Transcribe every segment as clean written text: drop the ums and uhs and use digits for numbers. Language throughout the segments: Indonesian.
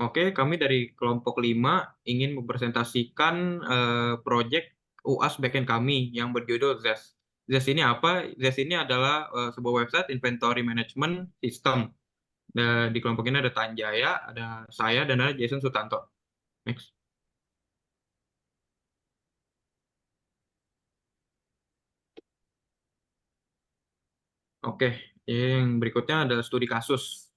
Oke, kami dari kelompok 5 ingin mempresentasikan proyek UAS backend kami yang berjudul ZES. ZES ini apa? ZES ini adalah sebuah website inventory management system. Di kelompok ini ada Tanjaya, ada saya, dan ada Jason Sutanto. Next. Oke, yang berikutnya adalah studi kasus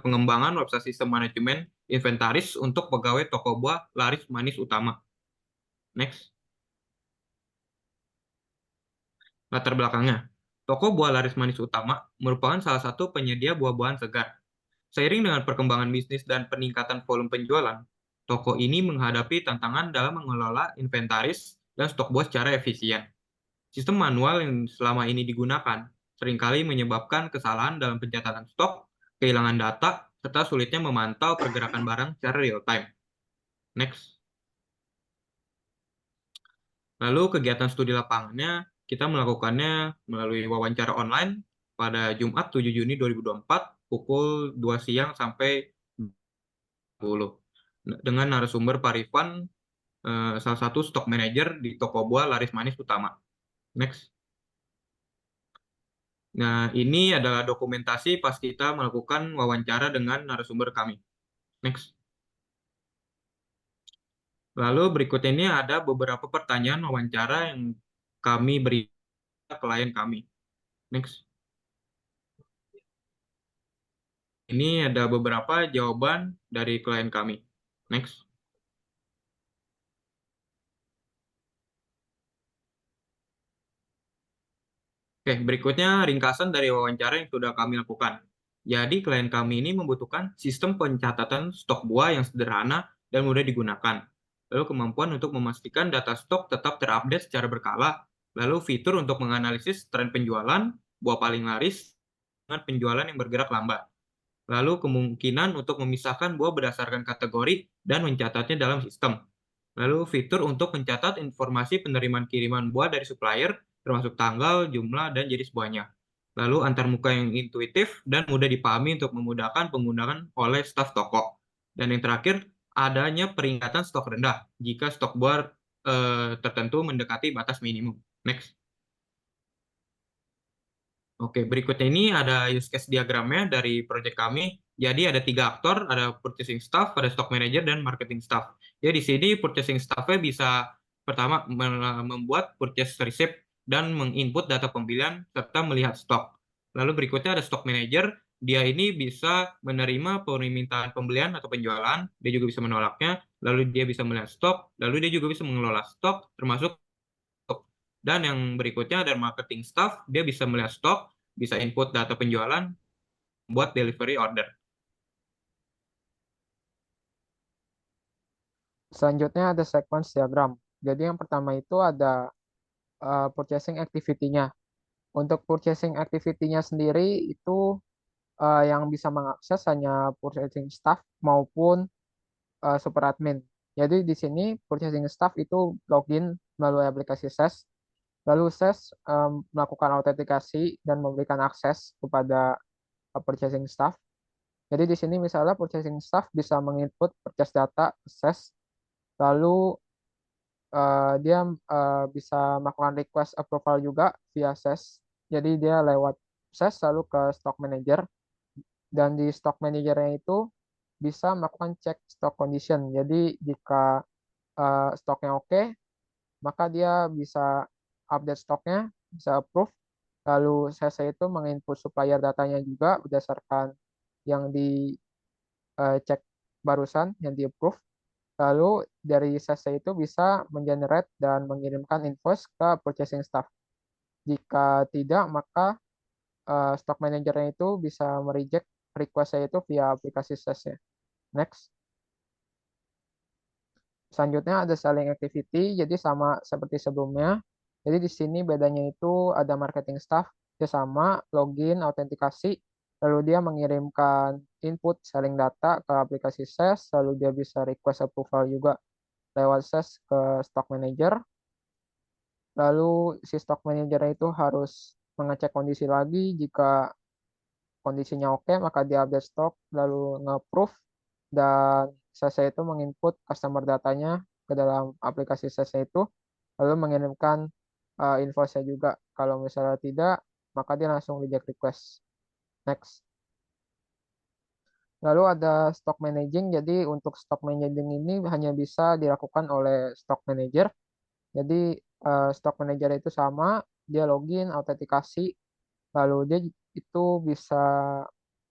pengembangan website sistem manajemen inventaris untuk pegawai toko buah laris manis utama. Next. Latar belakangnya, toko buah laris manis utama merupakan salah satu penyedia buah-buahan segar. Seiring dengan perkembangan bisnis dan peningkatan volume penjualan, toko ini menghadapi tantangan dalam mengelola inventaris dan stok buah secara efisien. Sistem manual yang selama ini digunakan seringkali menyebabkan kesalahan dalam pencatatan stok, kehilangan data, serta sulitnya memantau pergerakan barang secara real time. Next. Lalu kegiatan studi lapangannya kita melakukannya melalui wawancara online pada Jumat 7 Juni 2024 pukul 2 siang sampai 10 dengan narasumber Pak Rifan, salah satu stok manager di toko buah laris manis utama. Next. Nah, ini adalah dokumentasi pas kita melakukan wawancara dengan narasumber kami. Next. Lalu berikut ini ada beberapa pertanyaan wawancara yang kami beri ke klien kami. Next. Ini ada beberapa jawaban dari klien kami. Next. Oke, berikutnya ringkasan dari wawancara yang sudah kami lakukan. Jadi, klien kami ini membutuhkan sistem pencatatan stok buah yang sederhana dan mudah digunakan. Lalu kemampuan untuk memastikan data stok tetap terupdate secara berkala. Lalu fitur untuk menganalisis tren penjualan, buah paling laris, dengan penjualan yang bergerak lambat. Lalu kemungkinan untuk memisahkan buah berdasarkan kategori dan mencatatnya dalam sistem. Lalu fitur untuk mencatat informasi penerimaan kiriman buah dari supplier, termasuk tanggal, jumlah, dan jenis buahnya. Lalu antarmuka yang intuitif dan mudah dipahami untuk memudahkan penggunaan oleh staf toko. Dan yang terakhir, adanya peringatan stok rendah jika stok buah tertentu mendekati batas minimum. Next. Oke, berikutnya ini ada use case diagramnya dari project kami. Jadi ada 3 aktor, ada purchasing staff, ada stock manager, dan marketing staff. Jadi di sini purchasing staff-nya bisa pertama membuat purchase receipt dan menginput data pembelian serta melihat stok. Lalu berikutnya ada stock manager, dia ini bisa menerima permintaan pembelian atau penjualan, dia juga bisa menolaknya, lalu dia bisa melihat stok, lalu dia juga bisa mengelola stok termasuk. Dan yang berikutnya ada marketing staff, dia bisa melihat stok, bisa input data penjualan, buat delivery order. Selanjutnya ada sequence diagram. Jadi yang pertama itu ada purchasing activity-nya. Untuk purchasing activity-nya sendiri itu yang bisa mengakses hanya purchasing staff maupun super admin. Jadi di sini purchasing staff itu login melalui aplikasi SES. Lalu SES melakukan autentikasi dan memberikan akses kepada purchasing staff. Jadi di sini misalnya purchasing staff bisa menginput purchase data ke SES, lalu dia bisa melakukan request approval juga via SES. Jadi dia lewat SES lalu ke stock manager, dan di stock managernya itu bisa melakukan cek stock condition. Jadi jika stoknya oke, maka dia bisa update stoknya, bisa approve. Lalu SES itu menginput supplier datanya juga berdasarkan yang dicek barusan, yang di approve. Lalu dari SES itu bisa mengenerate dan mengirimkan invoice ke purchasing staff. Jika tidak, maka stock manager-nya itu bisa mereject request-nya itu via aplikasi SES-nya. Next. Selanjutnya ada selling activity, jadi sama seperti sebelumnya. Jadi di sini bedanya itu ada marketing staff, dia sama, login, autentikasi, lalu dia mengirimkan input selling data ke aplikasi SES, lalu dia bisa request approval juga lewat SES ke stock manager. Lalu si stock manager itu harus mengecek kondisi lagi. Jika kondisinya oke, maka dia update stok, lalu nge-approve. dan CC itu menginput customer datanya ke dalam aplikasi CC itu, lalu mengirimkan invoice-nya juga. Kalau misalnya tidak, maka dia langsung reject request. Next. Lalu ada stock managing. Jadi untuk stock managing ini hanya bisa dilakukan oleh stock manager. Jadi stock manager itu sama, dia login, autentikasi, lalu dia itu bisa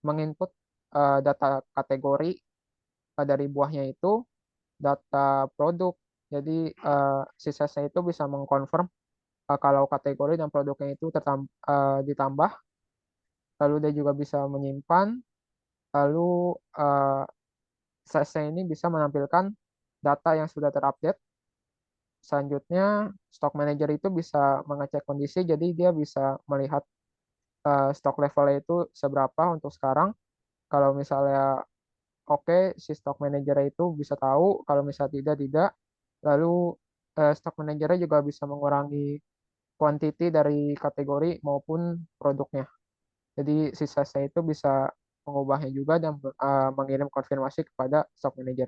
menginput data kategori dari buahnya itu, data produk. Jadi si sesnya itu bisa mengkonfirm kalau kategori dan produknya itu ditambah, lalu dia juga bisa menyimpan, lalu eh, sesnya ini bisa menampilkan data yang sudah terupdate. Selanjutnya, stock manager itu bisa mengecek kondisi, jadi dia bisa melihat stock levelnya itu seberapa untuk sekarang. Kalau misalnya oke, si stock manager itu bisa tahu, kalau misalnya tidak, tidak. Lalu stock manager juga bisa mengurangi quantity dari kategori maupun produknya. Jadi si sales itu bisa mengubahnya juga dan mengirim konfirmasi kepada stock manager.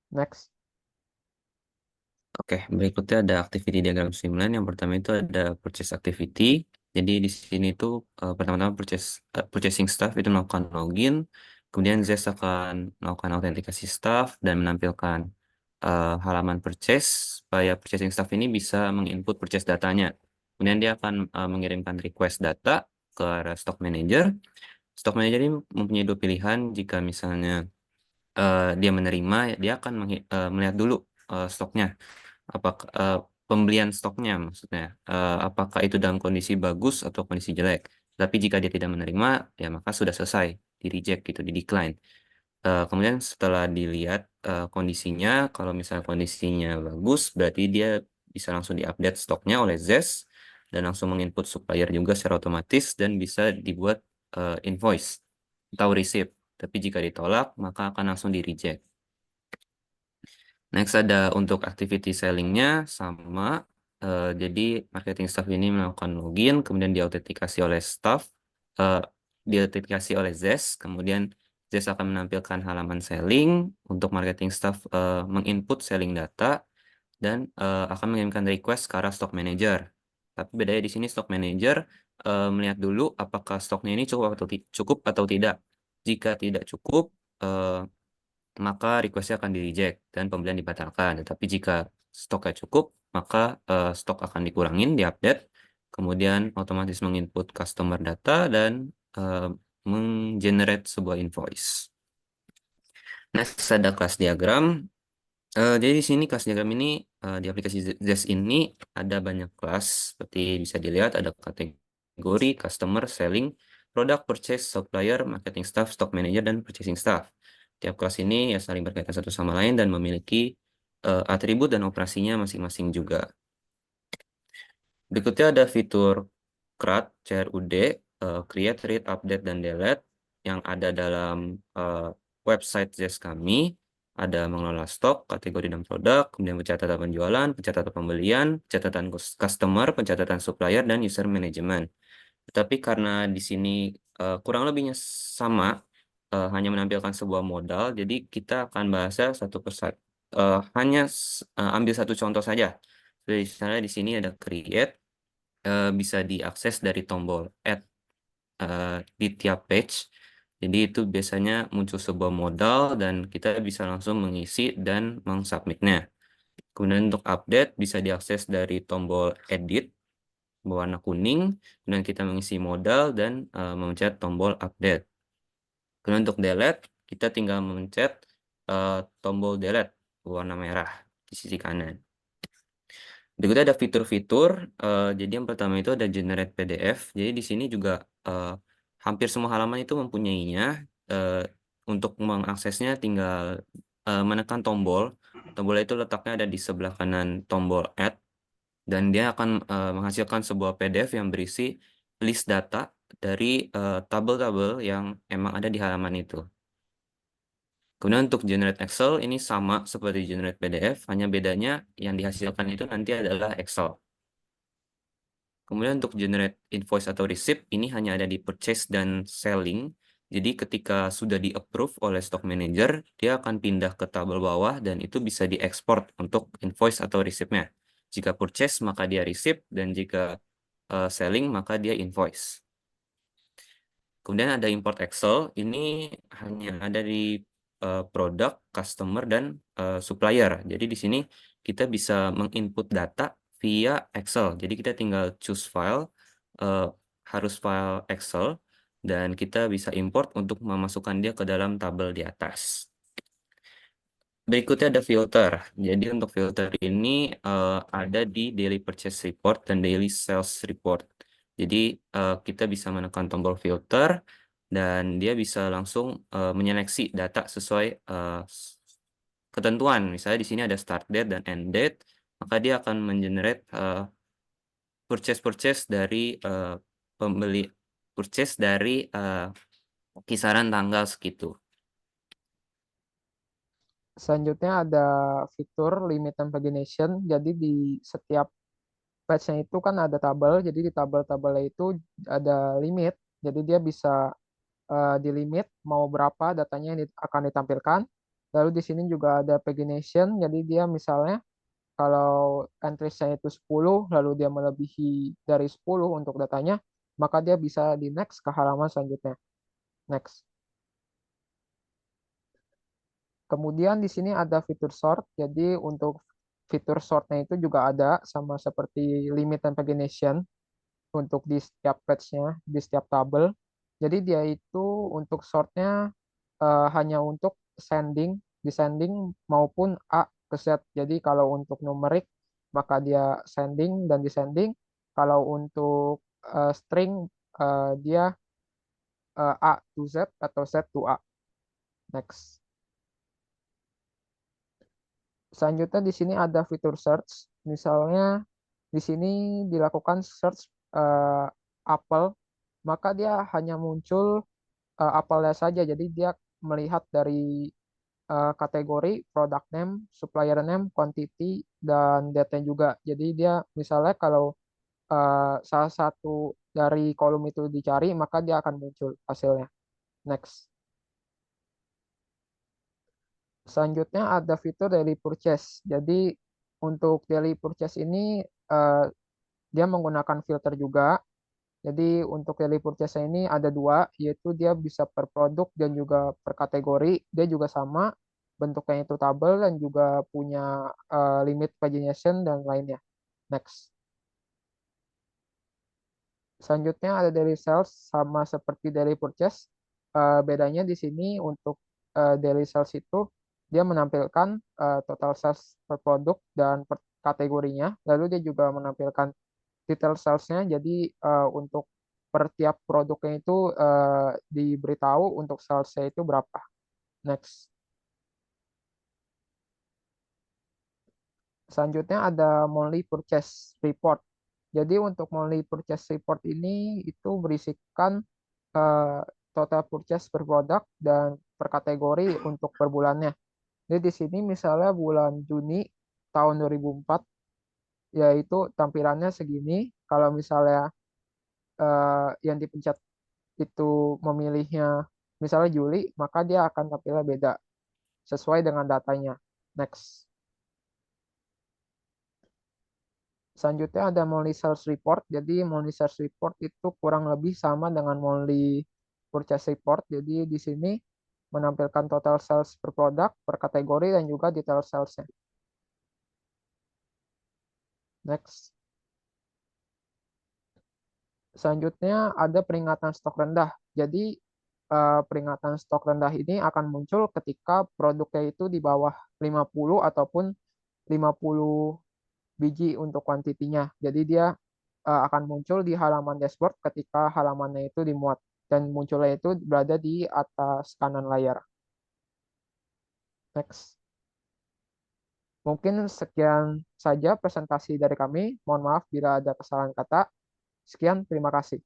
Next. Oke, berikutnya ada activity diagram streamline. Yang pertama itu ada purchase activity. Jadi di sini tuh pertama-tama purchasing staff itu melakukan login, kemudian Zest akan melakukan autentikasi staff dan menampilkan halaman purchase supaya purchasing staff ini bisa menginput purchase datanya. Kemudian dia akan mengirimkan request data ke arah stock manager. Stock manager ini mempunyai dua pilihan. Jika misalnya dia menerima, dia akan melihat dulu stoknya apakah pembelian stoknya maksudnya apakah itu dalam kondisi bagus atau kondisi jelek. Tapi jika dia tidak menerima, ya maka sudah selesai, di reject gitu, di decline. Kemudian setelah dilihat kondisinya, kalau misalnya kondisinya bagus, berarti dia bisa langsung diupdate stoknya oleh Zest dan langsung menginput supplier juga secara otomatis dan bisa dibuat invoice atau receipt. Tapi jika ditolak, maka akan langsung di reject. Next ada untuk activity sellingnya sama. Jadi marketing staff ini melakukan login, kemudian diautentikasi oleh staff, eh, diautentikasi oleh Zest, kemudian Zest akan menampilkan halaman selling untuk marketing staff menginput selling data dan akan mengirimkan request ke arah stock manager. Tapi bedanya di sini stock manager melihat dulu apakah stoknya ini cukup atau tidak. Jika tidak cukup, eh, maka requestnya akan di-reject dan pembelian dibatalkan. Tetapi jika stoknya cukup, maka stok akan dikurangin, diupdate, kemudian otomatis menginput customer data dan menggenerate sebuah invoice. Next ada kelas diagram. Jadi di sini kelas diagram ini di aplikasi Zest ini ada banyak kelas seperti bisa dilihat ada kategori, customer, selling, product, purchase, supplier, marketing staff, stock manager, dan purchasing staff. Tiap kelas ini ya saling berkaitan satu sama lain dan memiliki atribut dan operasinya masing-masing juga. Berikutnya ada fitur CRUD, CRUD, Create, Read, Update, dan Delete yang ada dalam website Zest kami. Ada mengelola stok, kategori dan produk, kemudian pencatatan penjualan, pencatatan pembelian, pencatatan customer, pencatatan supplier, dan user management. Tetapi karena di sini kurang lebihnya sama, hanya menampilkan sebuah modal, jadi kita akan bahasnya satu persatu. Hanya ambil satu contoh saja. Jadi misalnya di sini ada create, bisa diakses dari tombol add di tiap page. Jadi itu biasanya muncul sebuah modal dan kita bisa langsung mengisi dan mengsubmitnya. Kemudian untuk update bisa diakses dari tombol edit berwarna kuning, kemudian kita mengisi modal dan memencet tombol update. Kemudian untuk delete, kita tinggal memencet tombol delete berwarna merah di sisi kanan. Berikutnya ada fitur-fitur. Jadi yang pertama itu ada generate PDF. Jadi di sini juga hampir semua halaman itu mempunyainya. Eh, untuk mengaksesnya tinggal menekan tombol. Tombol itu letaknya ada di sebelah kanan tombol add. Dan dia akan menghasilkan sebuah PDF yang berisi list data dari tabel-tabel yang emang ada di halaman itu. Kemudian untuk generate Excel ini sama seperti generate PDF, hanya bedanya yang dihasilkan itu nanti adalah Excel. Kemudian untuk generate invoice atau receipt ini hanya ada di purchase dan selling. Jadi ketika sudah di-approve oleh stock manager, dia akan pindah ke tabel bawah dan itu bisa diekspor untuk invoice atau receipt-nya. Jika purchase, maka dia receipt, dan jika selling, maka dia invoice. Kemudian ada import Excel, ini hanya ada di produk, customer, dan supplier. Jadi di sini kita bisa menginput data via Excel. Jadi kita tinggal choose file, harus file Excel, dan kita bisa import untuk memasukkan dia ke dalam tabel di atas. Berikutnya ada filter. Jadi untuk filter ini ada di daily purchase report dan daily sales report. Jadi kita bisa menekan tombol filter dan dia bisa langsung menyeleksi data sesuai ketentuan. Misalnya di sini ada start date dan end date, maka dia akan mengenerate purchase dari pembeli purchase dari kisaran tanggal segitu. Selanjutnya ada fitur limit and pagination. Jadi di setiap batch-nya itu kan ada tabel. Jadi di tabel-tabelnya itu ada limit. Jadi dia bisa di limit mau berapa datanya yang akan ditampilkan. Lalu di sini juga ada pagination. Jadi dia misalnya kalau entries-nya itu 10, lalu dia melebihi dari 10 untuk datanya, maka dia bisa di next ke halaman selanjutnya. Next. Kemudian di sini ada fitur sort. Jadi untuk fitur sortnya itu juga ada sama seperti limit and pagination untuk di setiap page-nya, di setiap tabel. Jadi dia itu untuk sortnya hanya untuk sending, descending maupun A ke Z. Jadi kalau untuk numerik maka dia sending dan descending. Kalau untuk string dia A to Z atau Z to A. Next. Selanjutnya di sini ada fitur search. Misalnya di sini dilakukan search apel, maka dia hanya muncul apelnya saja. Jadi dia melihat dari kategori, product name, supplier name, quantity, dan data juga. Jadi dia misalnya kalau salah satu dari kolom itu dicari, maka dia akan muncul hasilnya. Next. Selanjutnya ada fitur daily purchase. Jadi untuk daily purchase ini dia menggunakan filter juga. Jadi untuk daily purchase ini ada dua, yaitu dia bisa per produk dan juga per kategori. Dia juga sama, bentuknya itu tabel dan juga punya limit pagination dan lainnya. Next. Selanjutnya ada daily sales sama seperti daily purchase. Bedanya di sini untuk daily sales itu dia menampilkan total sales per produk dan per kategorinya. Lalu dia juga menampilkan detail sales-nya. Jadi untuk per tiap produknya itu diberitahu untuk salesnya itu berapa. Next. Selanjutnya ada monthly purchase report. Jadi untuk monthly purchase report ini itu berisikan eh, total purchase per produk dan per kategori untuk per bulannya. Jadi di sini misalnya bulan Juni tahun 2004 yaitu tampilannya segini. Kalau misalnya yang dipencet itu memilihnya misalnya Juli, maka dia akan tampilnya beda sesuai dengan datanya. Next. Selanjutnya ada monthly sales report. Jadi monthly sales report itu kurang lebih sama dengan monthly purchase report. Jadi di sini menampilkan total sales per produk, per kategori, dan juga detail salesnya. Next. Selanjutnya ada peringatan stok rendah. Jadi peringatan stok rendah ini akan muncul ketika produknya itu di bawah 50 ataupun 50 biji untuk kuantitinya. Jadi dia akan muncul di halaman dashboard ketika halamannya itu dimuat dan munculnya itu berada di atas kanan layar. Next. Mungkin sekian saja presentasi dari kami. Mohon maaf bila ada kesalahan kata. Sekian, terima kasih.